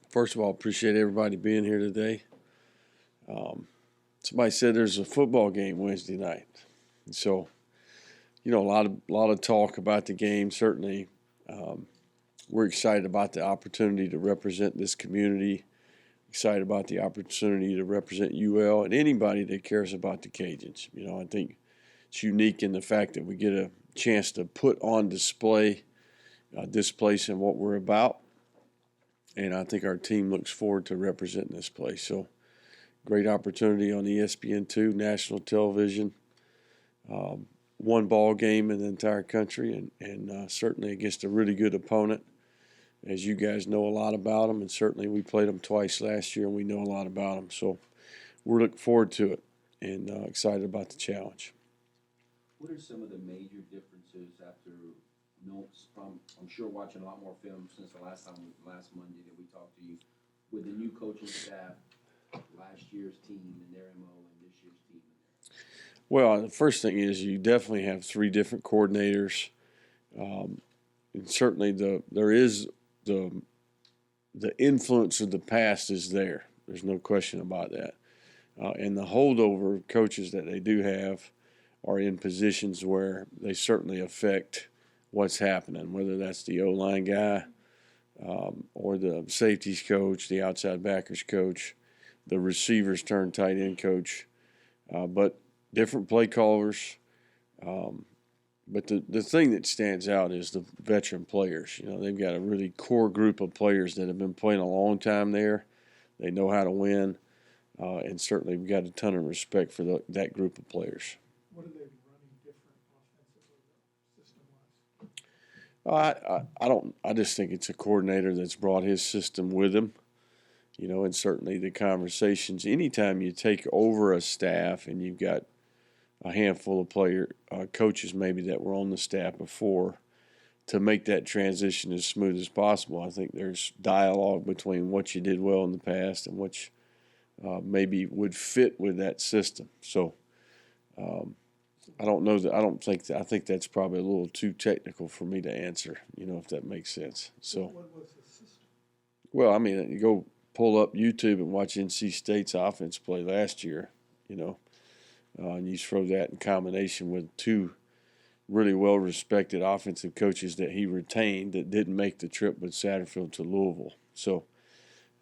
First of all, appreciate everybody being here today. Somebody said there's a football game Wednesday night, and so a lot of talk about the game. Certainly, we're excited about the opportunity to represent this community. Excited about the opportunity to represent UL and anybody that cares about the Cajuns. I think it's unique in the fact that we get a chance to put on display this place and what we're about. And I think our team looks forward to representing this place. So, great opportunity on ESPN2, national television. One ball game in the entire country, and certainly against a really good opponent. As you guys know a lot about them, and certainly we played them twice last year, and we know a lot about them. So, we're looking forward to it and excited about the challenge. What are some of the major differences after notes from, I'm sure, watching a lot more film since last Monday that we talked to you, with the new coaching staff, last year's team and their MO and this year's team? Well, the first thing is you definitely have three different coordinators, and certainly the influence of the past is there. There's no question about that. And the holdover coaches that they do have are in positions where they certainly affect what's happening, whether that's the O-line guy or the safeties coach, the outside backers coach, the receivers turned tight end coach, but different play callers. But the thing that stands out is the veteran players. They've got a really core group of players that have been playing a long time there. They know how to win, and certainly we've got a ton of respect for that group of players. What are they running different offensively, system-wise? I just think it's a coordinator that's brought his system with him, and certainly the conversations. Anytime you take over a staff and you've got a handful of coaches maybe that were on the staff before, to make that transition as smooth as possible, I think there's dialogue between what you did well in the past and what maybe would fit with that system. So I don't know that. I think that's probably a little too technical for me to answer. If that makes sense. So, what was the system? Well, I mean, you go pull up YouTube and watch NC State's offense play last year. And you throw that in combination with two really well-respected offensive coaches that he retained that didn't make the trip with Satterfield to Louisville. So,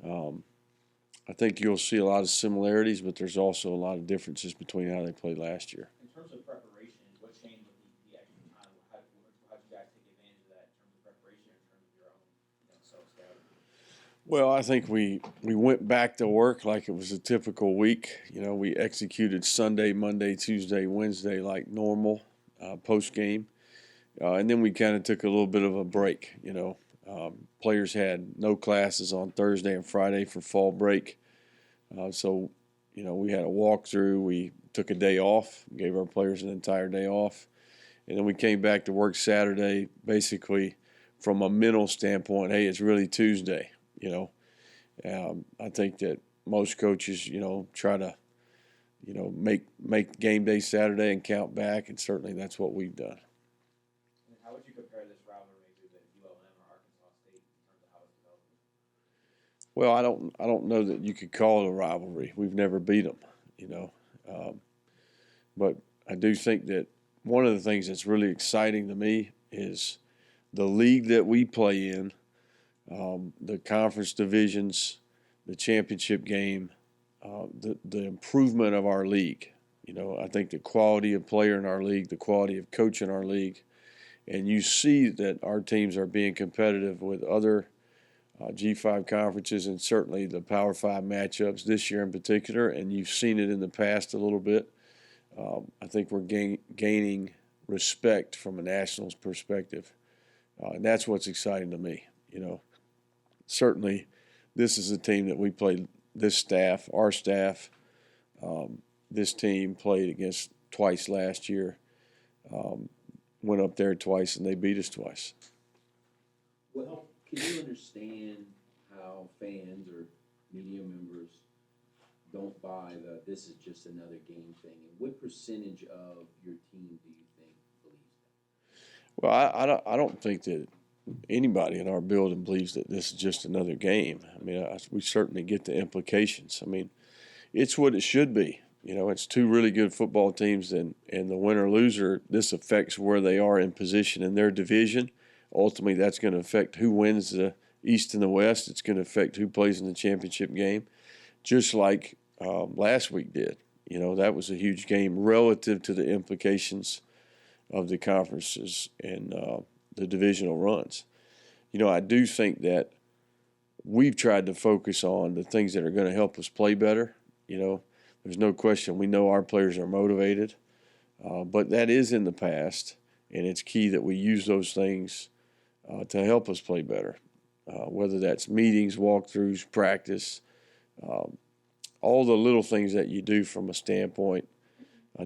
I think you'll see a lot of similarities, but there's also a lot of differences between how they played last year. In terms of preparation, what changed with the extra time? How did you guys take advantage of that in terms of preparation, in terms of your own self-scouting? Well, I think we went back to work like it was a typical week. We executed Sunday, Monday, Tuesday, Wednesday like normal post-game. And then we kind of took a little bit of a break, Players had no classes on Thursday and Friday for fall break. So we had a walkthrough. We took a day off, gave our players an entire day off. And then we came back to work Saturday, basically from a mental standpoint, hey, it's really Tuesday, I think that most coaches, try to, make game day Saturday and count back, and certainly that's what we've done. And how would you compare this rivalry to the ULM or Arkansas State in terms of how it's developing? Well, I don't know that you could call it a rivalry. We've never beat them, but I do think that one of the things that's really exciting to me is the league that we play in, the conference divisions, the championship game, the improvement of our league. I think the quality of player in our league, the quality of coach in our league, and you see that our teams are being competitive with other G5 conferences and certainly the Power 5 matchups this year in particular, and you've seen it in the past a little bit. I think we're gaining respect from a nationals perspective, and that's what's exciting to me. Certainly this is a team that we played, our staff, this team played against twice last year, went up there twice, and they beat us twice. Well, can you understand how fans or media members don't buy this is just another game thing? And what percentage of your team do you think believes that? Well, I don't think that anybody in our building believes that this is just another game. I mean, we certainly get the implications. I mean, it's what it should be. You know, it's two really good football teams, and the winner loser, this affects where they are in position in their division. Ultimately, that's going to affect who wins the East and the West. It's going to affect who plays in the championship game, just like last week did. You know, that was a huge game relative to the implications of the conferences and the divisional runs. You know, I do think that we've tried to focus on the things that are going to help us play better. You know, there's no question we know our players are motivated, but that is in the past, and it's key that we use those things to help us play better, whether that's meetings, walkthroughs, practice, all the little things that you do from a standpoint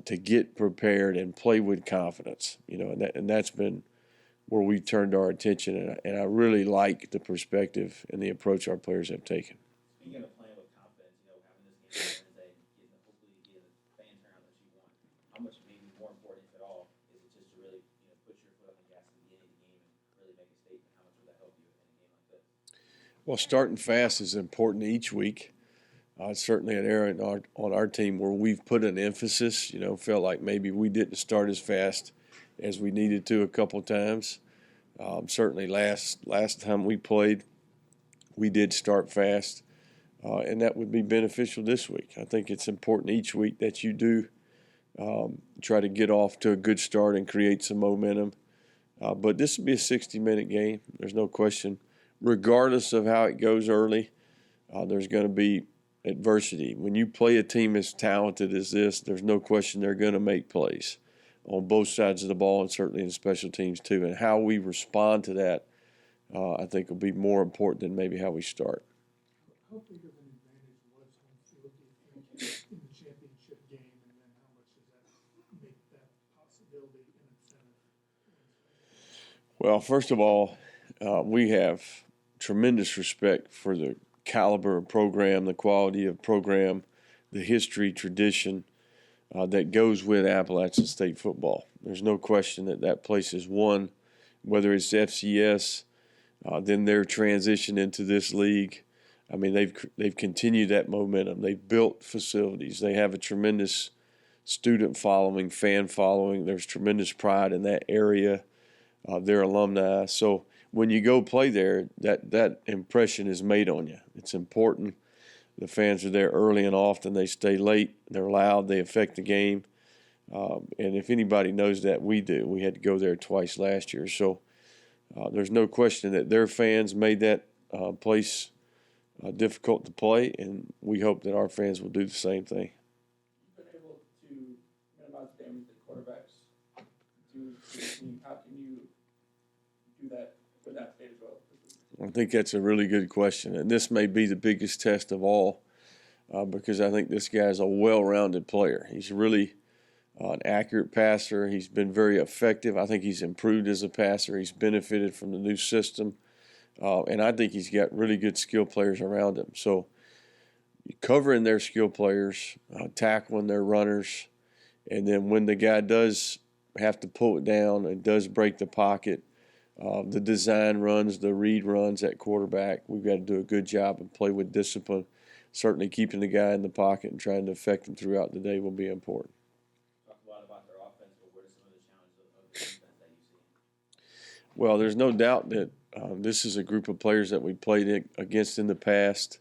to get prepared and play with confidence. You know, and that's been where we turned our attention, and I really like the perspective and the approach our players have taken. Speaking of playing with confidence, you know, having this game on Wednesday, hopefully get a fan turnout that you want. How much maybe more important, if at all, is it just to really, you know, put your foot on the gas at the beginning of the game and really make a statement? How much would that help you in a game like this? Well, starting fast is important each week. It's certainly an area on our team where we've put an emphasis. You know, felt like maybe we didn't start as fast as we needed to a couple times. Certainly last time we played, we did start fast, and that would be beneficial this week. I think it's important each week that you do try to get off to a good start and create some momentum. But this will be a 60-minute game. There's no question. Regardless of how it goes early, there's going to be adversity. When you play a team as talented as this, there's no question they're going to make plays on both sides of the ball, and certainly in special teams too. And how we respond to that, I think, will be more important than maybe how we start. How big of an advantage was home field, do you think, in the championship game, and then how much does that make that possibility an incentive? Well, first of all, we have tremendous respect for the caliber of program, the quality of program, the history, tradition that goes with Appalachian State football. There's no question that that place is one, whether it's FCS, then their transition into this league. I mean, they've continued that momentum. They've built facilities. They have a tremendous student following, fan following. There's tremendous pride in that area, their alumni. So when you go play there, that impression is made on you. It's important. The fans are there early and often. They stay late. They're loud. They affect the game. And if anybody knows that, we do. We had to go there twice last year. So there's no question that their fans made that place difficult to play, and we hope that our fans will do the same thing. You've been able to minimize damage that quarterbacks do to the team. How can you do that with that state as well? I think that's a really good question, and this may be the biggest test of all because I think this guy's a well-rounded player. He's really an accurate passer. He's been very effective. I think he's improved as a passer. He's benefited from the new system, and I think he's got really good skill players around him. So covering their skill players, tackling their runners, and then when the guy does have to pull it down and does break the pocket, the design runs, the read runs at quarterback, we've got to do a good job and play with discipline. Certainly keeping the guy in the pocket and trying to affect him throughout the day will be important. Talk a lot about their offense, but what are some of the challenges of the defense that you see? Well, there's no doubt that this is a group of players that we played against in the past.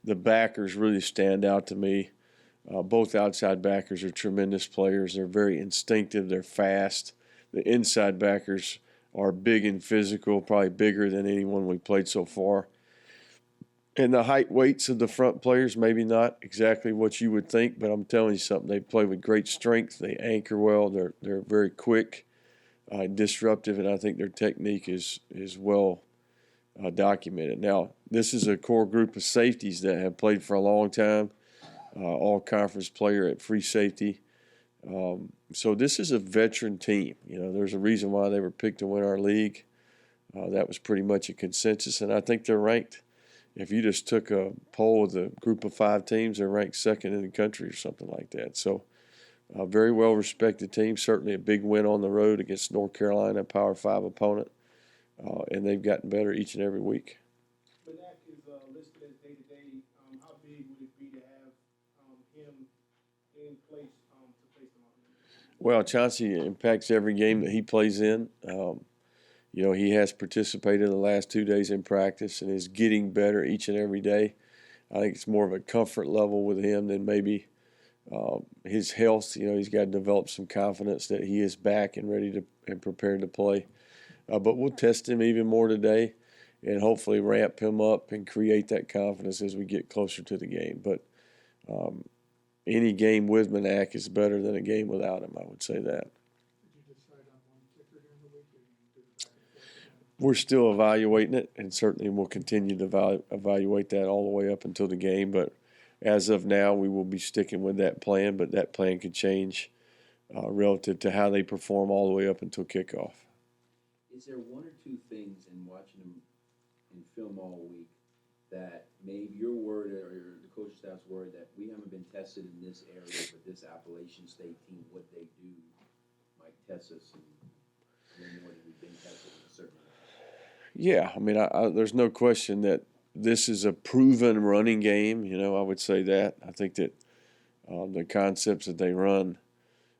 The backers really stand out to me. Both outside backers are tremendous players. They're very instinctive. They're fast. The inside backers are big and physical, probably bigger than anyone we played so far. And the height weights of the front players, maybe not exactly what you would think, but I'm telling you something. They play with great strength. They anchor well. They're very quick, disruptive, and I think their technique is well documented. Now, this is a core group of safeties that have played for a long time, all-conference player at free safety. So this is a veteran team. You know, there's a reason why they were picked to win our league. That was pretty much a consensus, and I think they're ranked. If you just took a poll of the group of 5 teams, they're ranked second in the country or something like that. So a very well-respected team, certainly a big win on the road against North Carolina, a Power 5 opponent. and they've gotten better each and every week. Manak is listed as day-to-day. How big would it be to have him in place to face them on? Well, Chauncey impacts every game that he plays in. He has participated in the last 2 days in practice and is getting better each and every day. I think it's more of a comfort level with him than maybe his health. He's got to develop some confidence that he is back and ready to and prepared to play. But we'll test him even more today and hopefully ramp him up and create that confidence as we get closer to the game. But any game with Manak is better than a game without him, I would say that. We're still evaluating it, and certainly we'll continue to evaluate that all the way up until the game. But as of now, we will be sticking with that plan, but that plan could change relative to how they perform all the way up until kickoff. Is there one or two things in watching them in film all week that made your word or the coaching staff's word that we haven't been tested in this area, but this Appalachian State team, what they do might test us and more than we've been tested in a certain area? Yeah, I mean, there's no question that this is a proven running game. I would say that. I think that the concepts that they run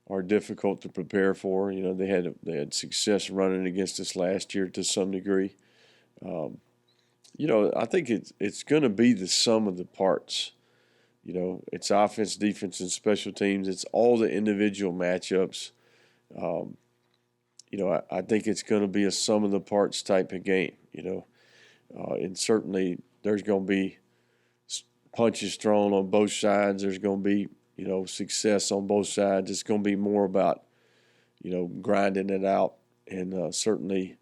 are difficult to prepare for. They had success running against us last year to some degree. I think it's going to be the sum of the parts. It's offense, defense, and special teams. It's all the individual matchups. I think it's going to be a sum of the parts type of game, and certainly there's going to be punches thrown on both sides. There's going to be, success on both sides. It's going to be more about, grinding it out. And certainly,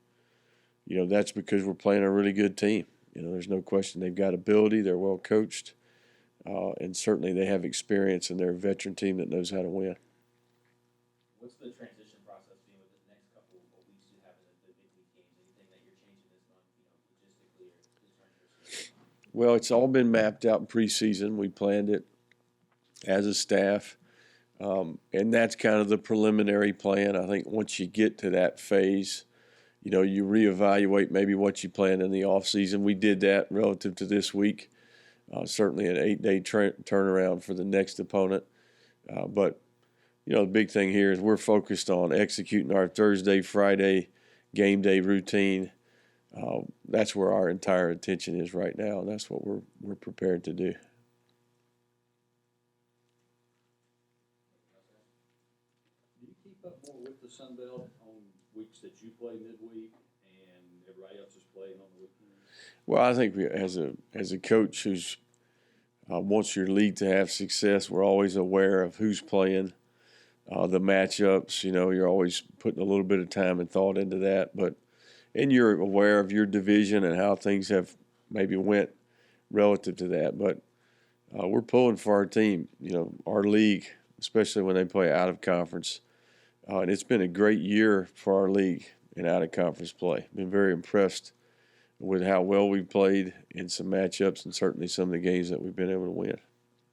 that's because we're playing a really good team. There's no question they've got ability. They're well coached. And certainly they have experience, and they're a veteran team that knows how to win. What's the transition process being with the next couple of weeks you have in the big league games? Anything that you're changing this month, logistically or just Well, it's all been mapped out in preseason. We planned it as a staff, and that's kind of the preliminary plan. I think once you get to that phase, you reevaluate maybe what you planned in the offseason. We did that relative to this week. Certainly an 8-day turnaround for the next opponent. But the big thing here is we're focused on executing our Thursday, Friday game day routine. That's where our entire attention is right now, and that's what we're prepared to do. Do you keep up more with the Sun Belt on weeks that you play midweek and everybody else is playing on the weekend? Well, I think as a coach who's wants your league to have success, we're always aware of who's playing, the matchups. You're always putting a little bit of time and thought into that, and you're aware of your division and how things have maybe went relative to that. But we're pulling for our team, our league, especially when they play out of conference. And it's been a great year for our league in out of conference play. Been very impressed with how well we've played in some matchups and certainly some of the games that we've been able to win.